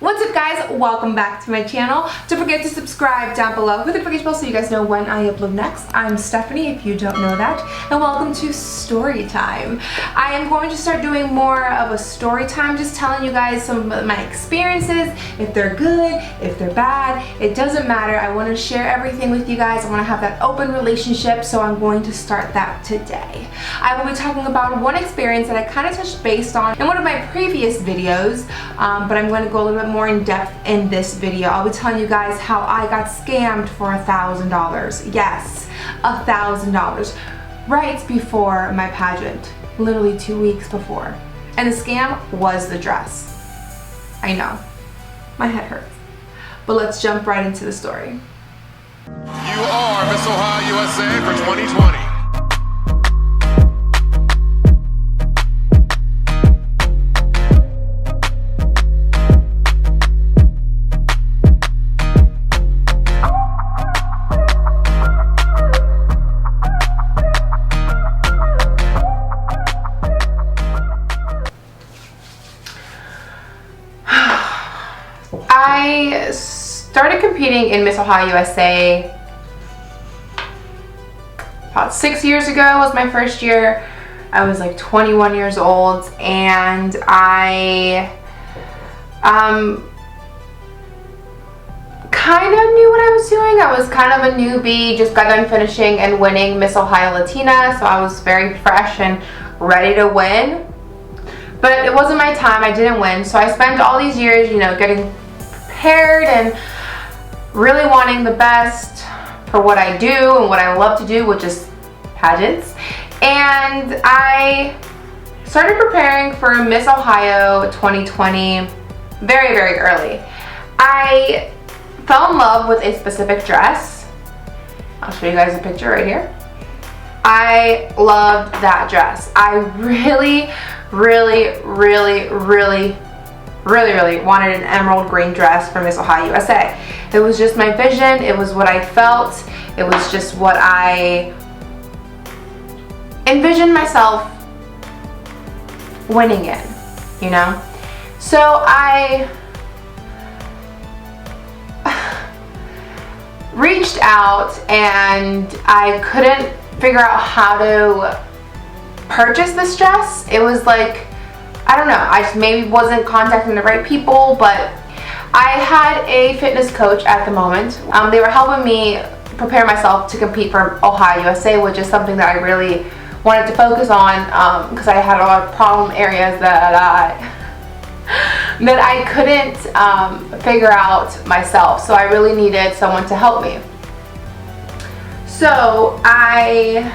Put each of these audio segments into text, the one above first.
What's up guys, welcome back to my channel. Don't forget to subscribe down below, hit the notification bell so you guys know when I upload next. I'm Stephanie if you don't know that, and welcome to story time. I am going to start doing more of a story time, just telling you guys some of my experiences, if they're good, if they're bad, it doesn't matter. I want to share everything with you guys. I want to have that open relationship, so I'm going to start that today. I will be talking about one experience that I kind of touched base on in one of my previous videos, but I'm going to go a little bit more in depth in this video. I'll be telling you guys how I got scammed for $1,000. Yes, $1,000 right before my pageant, literally 2 weeks before. And the scam was the dress. I know, my head hurts. But let's jump right into the story. You are Miss Ohio USA for 2020. I started competing in Miss Ohio USA about 6 years ago. Was my first year. I was like 21 years old, and I kind of knew what I was doing. I was kind of a newbie, just got done finishing and winning Miss Ohio Latina, so I was very fresh and ready to win. But it wasn't my time. I didn't win, so I spent all these years, you know, getting prepared and really wanting the best for what I do and what I love to do, which is pageants. And I started preparing for Miss Ohio 2020 very, very early. I fell in love with a specific dress. I'll show you guys a picture right here. I loved that dress. I really wanted an emerald green dress for Miss Ohio USA. It was just my vision. It was what I felt. It was just what I envisioned myself winning in, you know? So I reached out and I couldn't figure out how to purchase this dress. It was like, I don't know, I just maybe wasn't contacting the right people, but I had a fitness coach at the moment. They were helping me prepare myself to compete for Ohio USA, which is something that I really wanted to focus on because I had a lot of problem areas that I couldn't figure out myself. So I really needed someone to help me. So I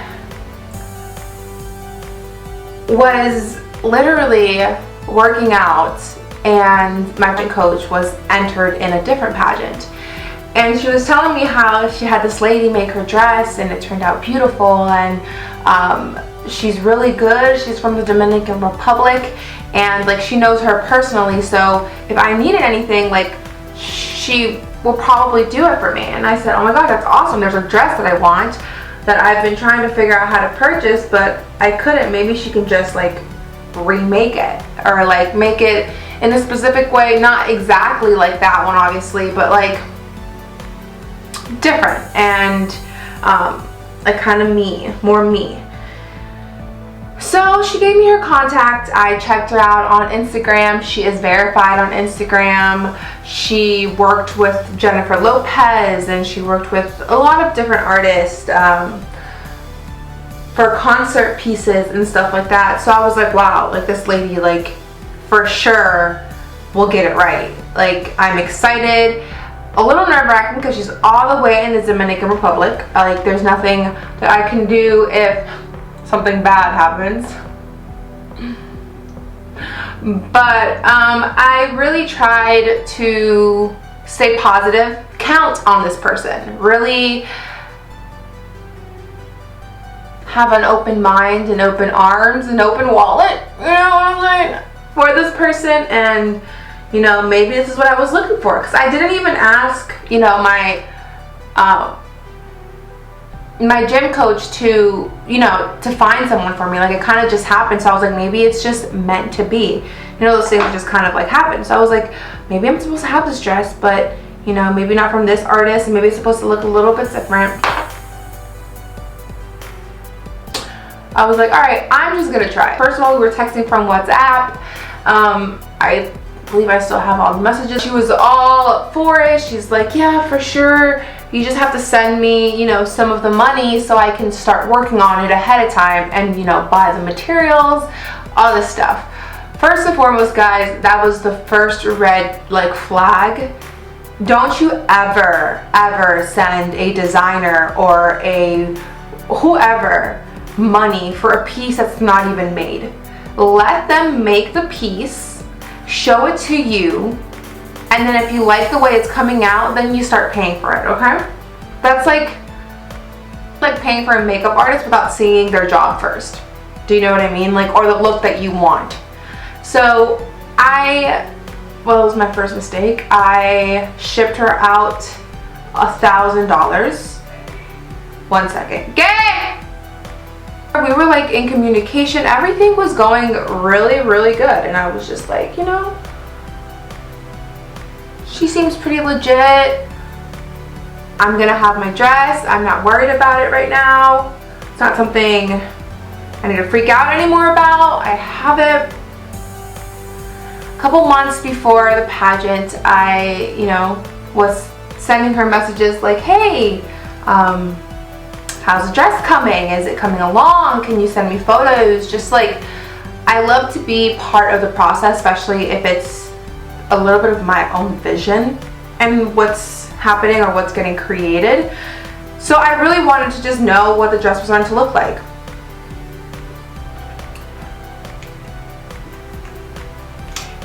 was literally working out, and my pageant coach was entered in a different pageant, and she was telling me how she had this lady make her dress and it turned out beautiful, and she's really good. She's from the Dominican Republic, and like she knows her personally, so if I needed anything, like she will probably do it for me. And I said, oh my god, that's awesome. There's a dress that I want that I've been trying to figure out how to purchase, but I couldn't. Maybe she can just like remake it, or like make it in a specific way, not exactly like that one obviously, but like different and like kind of me, more me. So she gave me her contact. I checked her out on Instagram. She is verified on Instagram. She worked with Jennifer Lopez, and she worked with a lot of different artists for concert pieces and stuff like that. So I was like, wow, like this lady, like for sure will get it right. Like I'm excited, a little nerve-wracking because she's all the way in the Dominican Republic. Like there's nothing that I can do if something bad happens. But I really tried to stay positive, count on this person, really have an open mind and open arms and open wallet, you know what I'm saying, for this person. And you know, maybe this is what I was looking for, because I didn't even ask, you know, my my gym coach to, you know, to find someone for me. Like, it kind of just happened. So I was like, maybe it's just meant to be. You know, those things just kind of like happen. So I was like, maybe I'm supposed to have this dress, but, you know, maybe not from this artist, and maybe it's supposed to look a little bit different. I was like, all right, I'm just gonna try. First of all, we were texting from WhatsApp. I believe I still have all the messages. She was all for it. She's like, yeah, for sure. You just have to send me, you know, some of the money so I can start working on it ahead of time and, you know, buy the materials, all this stuff. First and foremost, guys, that was the first red like flag. Don't you ever send a designer or a whoever money for a piece that's not even made. Let them make the piece, show it to you, and then if you like the way it's coming out, then you start paying for it, okay? That's like paying for a makeup artist without seeing their job first. Do you know what I mean? Like, or the look that you want. So well, it was my first mistake. I shipped her out $1,000. 1 second. Gay! We were like in communication. Everything was going really good. And I was just like, you know, she seems pretty legit. I'm gonna have my dress. I'm not worried about it right now. It's not something I need to freak out anymore about. I have it. A couple months before the pageant, I, you know, was sending her messages like, hey, how's the dress coming? Is it coming along? Can you send me photos? Just like, I love to be part of the process, especially if it's a little bit of my own vision and what's happening or what's getting created. So I really wanted to just know what the dress was going to look like.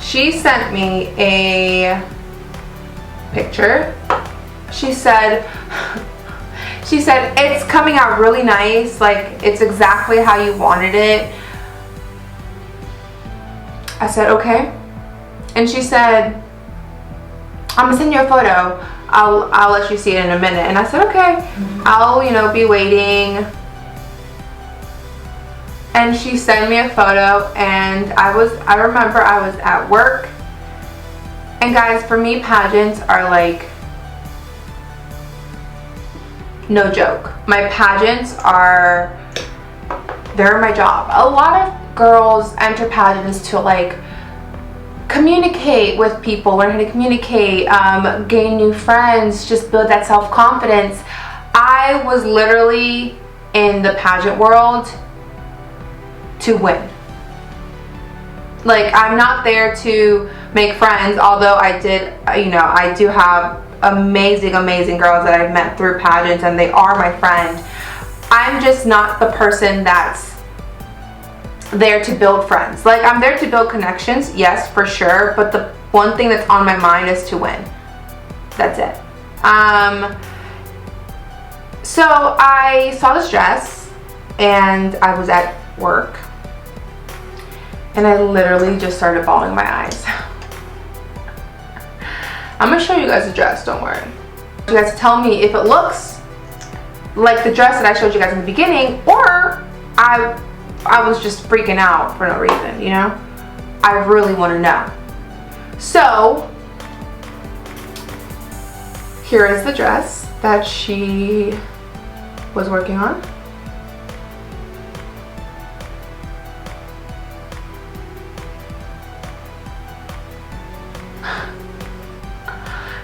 She sent me a picture. She said it's coming out really nice, like it's exactly how you wanted it. I said okay, and she said, I'm gonna send you a photo. I'll let you see it in a minute. And I said okay. I'll, you know, be waiting. And she sent me a photo, and I remember I was at work. And guys, for me, pageants are like no joke. My pageants are, they're my job. A lot of girls enter pageants to like communicate with people, learn how to communicate, gain new friends, just build that self-confidence. I was literally in the pageant world to win. Like, I'm not there to make friends, although I did, you know, I do have amazing girls that I've met through pageants and they are my friend. I'm just not the person that's there to build friends. Like, I'm there to build connections, yes, for sure, but the one thing that's on my mind is to win. That's it. So I saw this dress and I was at work and I literally just started bawling my eyes. I'm gonna show you guys the dress, don't worry. You guys tell me if it looks like the dress that I showed you guys in the beginning, or I was just freaking out for no reason, you know? I really want to know. So here is the dress that she was working on.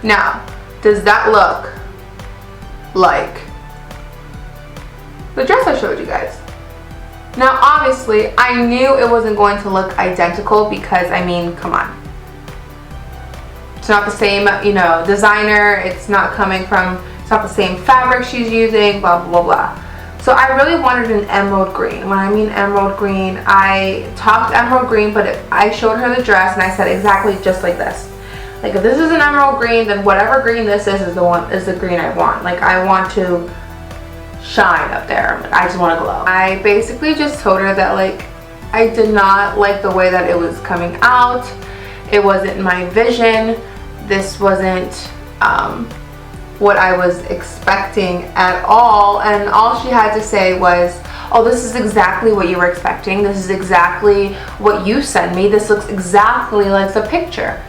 Now, does that look like the dress I showed you guys? Now, obviously, I knew it wasn't going to look identical because, I mean, come on. It's not the same, you know, designer. It's not coming from, it's not the same fabric she's using, blah, blah, blah. So I really wanted an emerald green. When I mean emerald green, I talked emerald green, but I showed her the dress and I said exactly just like this. Like, if this is an emerald green, then whatever green this is the green I want. Like, I want to shine up there. I just want to glow. I basically just told her that, like, I did not like the way that it was coming out. It wasn't my vision. This wasn't what I was expecting at all, and all she had to say was, oh, this is exactly what you were expecting, this is exactly what you sent me, this looks exactly like the picture.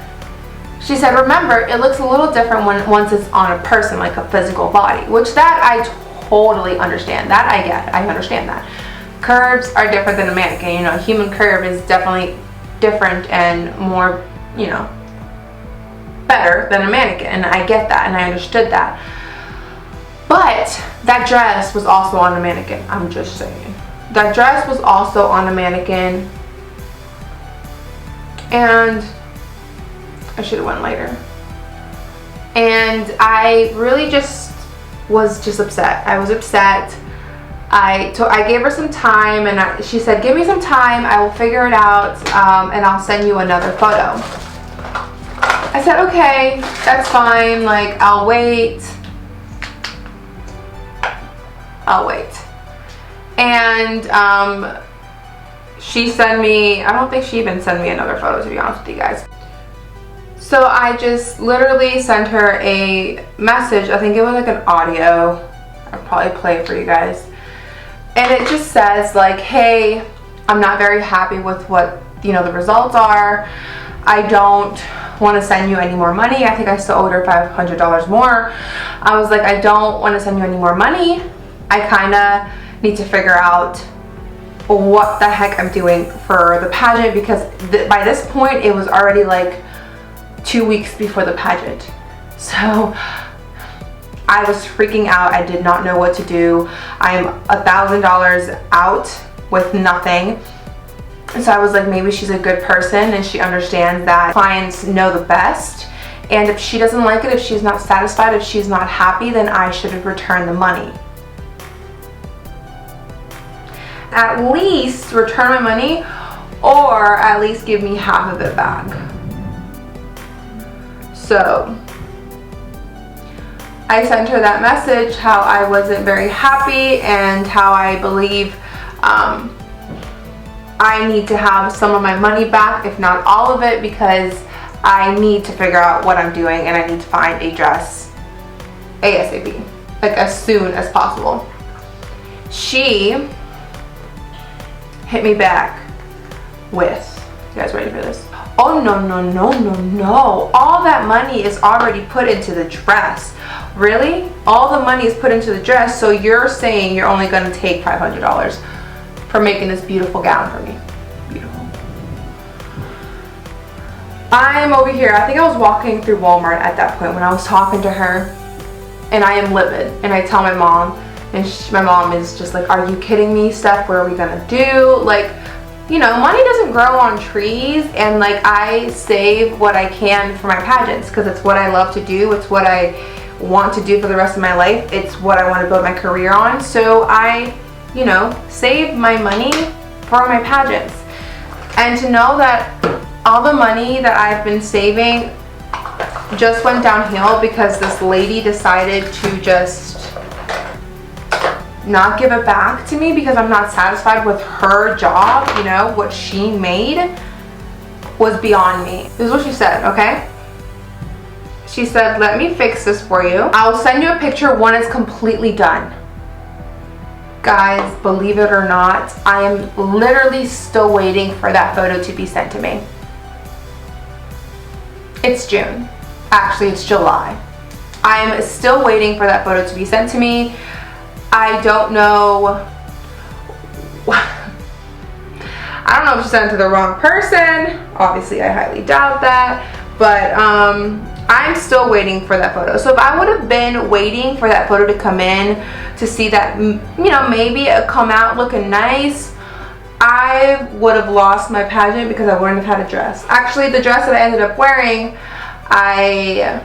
She said, remember, it looks a little different once it's on a person, like a physical body, which that I totally understand. That I get. I understand that. Curves are different than a mannequin. You know, a human curve is definitely different and more, you know, better than a mannequin. And I get that and I understood that. But that dress was also on a mannequin. I'm just saying. That dress was also on a mannequin. And I should have went later. And I really was just upset. I was upset. I gave her some time, and she said, give me some time, I will figure it out, and I'll send you another photo. I said, okay, that's fine, like, I'll wait. And she sent me, I don't think she even sent me another photo, to be honest with you guys. So I just literally sent her a message. I think it was like an audio. I'll probably play it for you guys. And it just says like, hey, I'm not very happy with what, you know, the results are. I don't want to send you any more money. I think I still owed her $500 more. I was like, I don't want to send you any more money. I kind of need to figure out what the heck I'm doing for the pageant, because by this point it was already like 2 weeks before the pageant. So I was freaking out. I did not know what to do. I'm $1,000 out with nothing. So I was like, maybe she's a good person and she understands that clients know the best. And if she doesn't like it, if she's not satisfied, if she's not happy, then I should return the money. At least return my money, or at least give me half of it back. So I sent her that message, how I wasn't very happy and how I believe I need to have some of my money back, if not all of it, because I need to figure out what I'm doing and I need to find a dress ASAP, like as soon as possible. She hit me back with, you guys ready for this? Oh no, no, no, no, no. All that money is already put into the dress. Really? All the money is put into the dress, so you're saying you're only going to take $500 for making this beautiful gown for me. Beautiful. I'm over here. I think I was walking through Walmart at that point when I was talking to her, and I am livid. And I tell my mom, and my mom is just like, are you kidding me, Steph? What are we going to do? Like, you know, money doesn't grow on trees, and like I save what I can for my pageants because it's what I love to do. It's what I want to do for the rest of my life. It's what I want to build my career on. So I, you know, save my money for my pageants. And to know that all the money that I've been saving just went downhill because this lady decided to just not give it back to me because I'm not satisfied with her job, you know, what she made, was beyond me. This is what she said, okay? She said, let me fix this for you. I'll send you a picture when it's completely done. Guys, believe it or not, I am literally still waiting for that photo to be sent to me. It's June. Actually, it's July. I'm still waiting for that photo to be sent to me. I don't know. I don't know if she sent it to the wrong person. Obviously, I highly doubt that. But I'm still waiting for that photo. So if I would have been waiting for that photo to come in to see that, you know, maybe it come out looking nice, I would have lost my pageant because I wouldn't have had a dress. Actually, the dress that I ended up wearing, I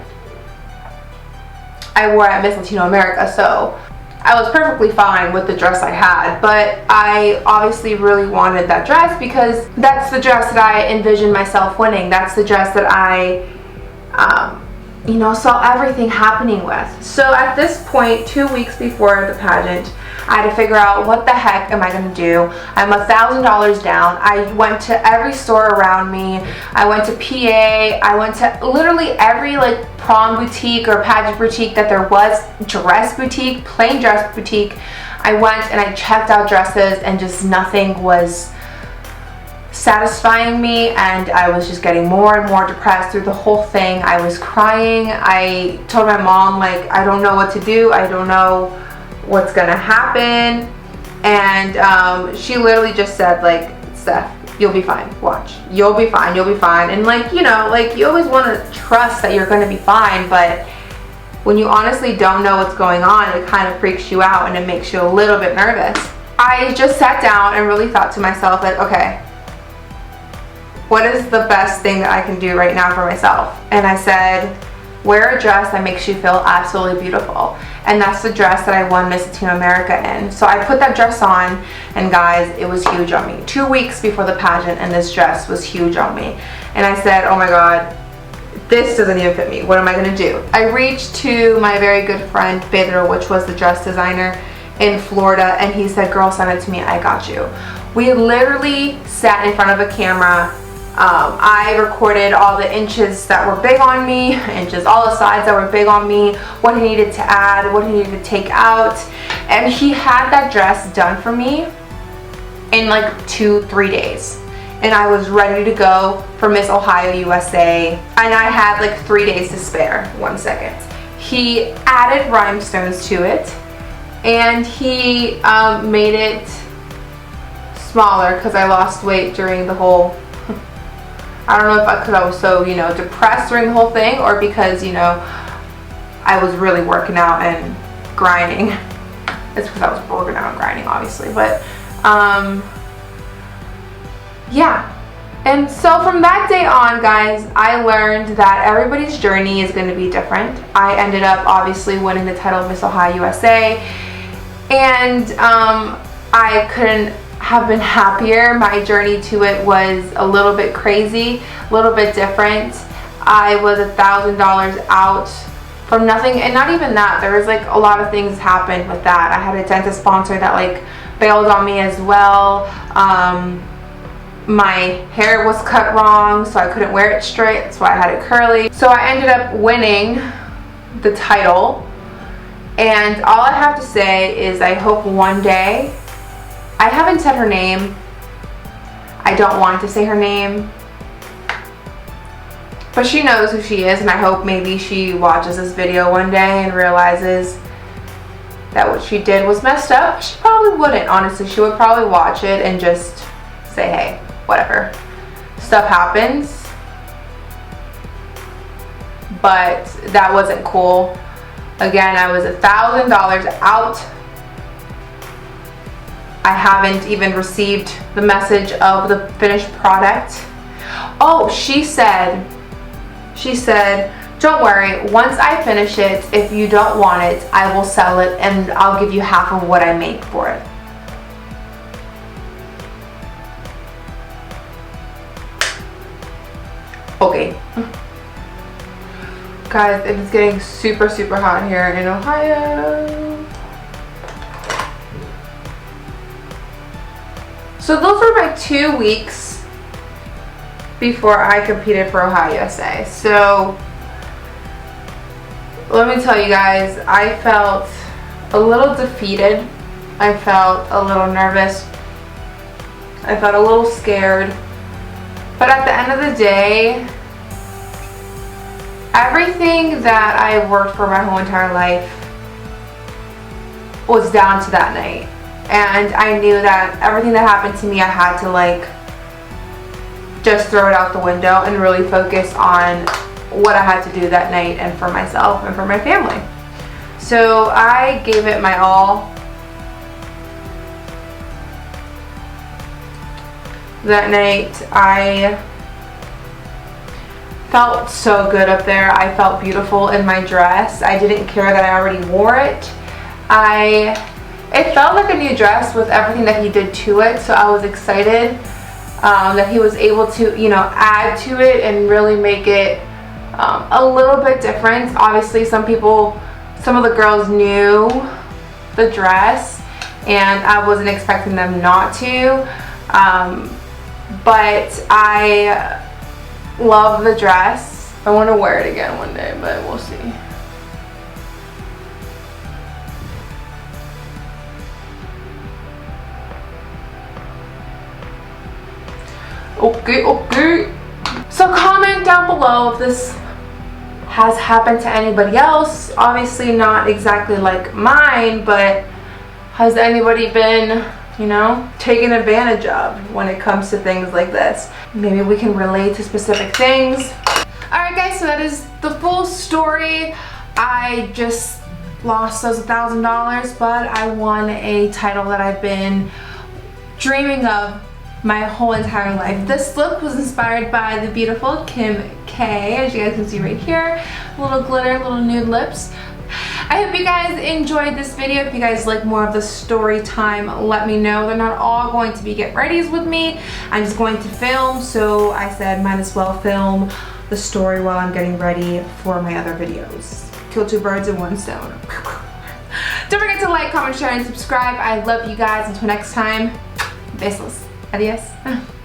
wore at Miss Latino America, so I was perfectly fine with the dress I had, but I obviously really wanted that dress because that's the dress that I envisioned myself winning. That's the dress that I you know, saw everything happening with. So at this point, 2 weeks before the pageant, I had to figure out what the heck am I gonna do. I'm $1,000 down. I went to every store around me. I went to PA. I went to literally every like prom boutique or pageant boutique that there was, dress boutique, plain dress boutique. I went and I checked out dresses and just nothing was satisfying me, and I was just getting more and more depressed through the whole thing. I was crying. I told my mom, like, I don't know what to do. I don't know what's gonna happen. And she literally just said, like, Steph, you'll be fine. Watch. You'll be fine. You'll be fine. And like, you know, like you always want to trust that you're gonna be fine, but when you honestly don't know what's going on, it kind of freaks you out and it makes you a little bit nervous. I just sat down and really thought to myself, like, okay, what is the best thing that I can do right now for myself? And I said, wear a dress that makes you feel absolutely beautiful. And that's the dress that I won Miss Latino America in. So I put that dress on, and guys, it was huge on me. 2 weeks before the pageant, and this dress was huge on me. And I said, oh my God, this doesn't even fit me. What am I gonna do? I reached to my very good friend, Pedro, which was the dress designer in Florida, and he said, girl, send it to me, I got you. We literally sat in front of a camera. I recorded all the inches that were big on me, all the sides that were big on me, what he needed to add, what he needed to take out. And he had that dress done for me in like 2-3 days. And I was ready to go for Miss Ohio USA. And I had like 3 days to spare. 1 second. He added rhinestones to it, and he made it smaller because I lost weight during the whole, I don't know if because I was so, you know, depressed during the whole thing, or because, you know, I was really working out and grinding. It's because I was working out and grinding, obviously, but yeah. And so from that day on, guys, I learned that everybody's journey is going to be different. I ended up obviously winning the title of Miss Ohio USA, and I couldn't have been happier. My journey to it was a little bit crazy, a little bit different. I was $1,000 out from nothing, and not even that. There was like a lot of things happened with that. I had a dentist sponsor that like bailed on me as well. My hair was cut wrong, so I couldn't wear it straight, so I had it curly. So I ended up winning the title, and all I have to say is I hope one day, I haven't said her name, I don't want to say her name, but she knows who she is, and I hope maybe she watches this video one day and realizes that what she did was messed up. She probably wouldn't, honestly. She would probably watch it and just say, hey, whatever, stuff happens. But that wasn't cool. Again, I was $1,000 out. I haven't even received the message of the finished product. Oh, she said, don't worry, once I finish it, if you don't want it, I will sell it and I'll give you half of what I make for it. Okay. Guys, it is getting super, super hot here in Ohio. So those were my 2 weeks before I competed for Ohio USA. So let me tell you guys, I felt a little defeated. I felt a little nervous. I felt a little scared. But at the end of the day, everything that I worked for my whole entire life was down to that night. And I knew that everything that happened to me, I had to like just throw it out the window and really focus on what I had to do that night and for myself and for my family. So I gave it my all. That night I felt so good up there. I felt beautiful in my dress. I didn't care that I already wore it. It felt like a new dress with everything that he did to it, so I was excited that he was able to, you know, add to it and really make it a little bit different. Obviously some of the girls knew the dress and I wasn't expecting them not to, but I love the dress. I want to wear it again one day, but we'll see. Okay. So comment down below if this has happened to anybody else. Obviously not exactly like mine, but has anybody been, you know, taken advantage of when it comes to things like this? Maybe we can relate to specific things. Alright guys, so that is the full story. I just lost those $1,000, but I won a title that I've been dreaming of my whole entire life. This look was inspired by the beautiful Kim K, as you guys can see right here. A little glitter, little nude lips. I hope you guys enjoyed this video. If you guys like more of the story time, let me know. They're not all going to be get readies with me. I'm just going to film, so I said might as well film the story while I'm getting ready for my other videos. Kill two birds with one stone. Don't forget to like, comment, share, and subscribe. I love you guys. Until next time, besos. Adios.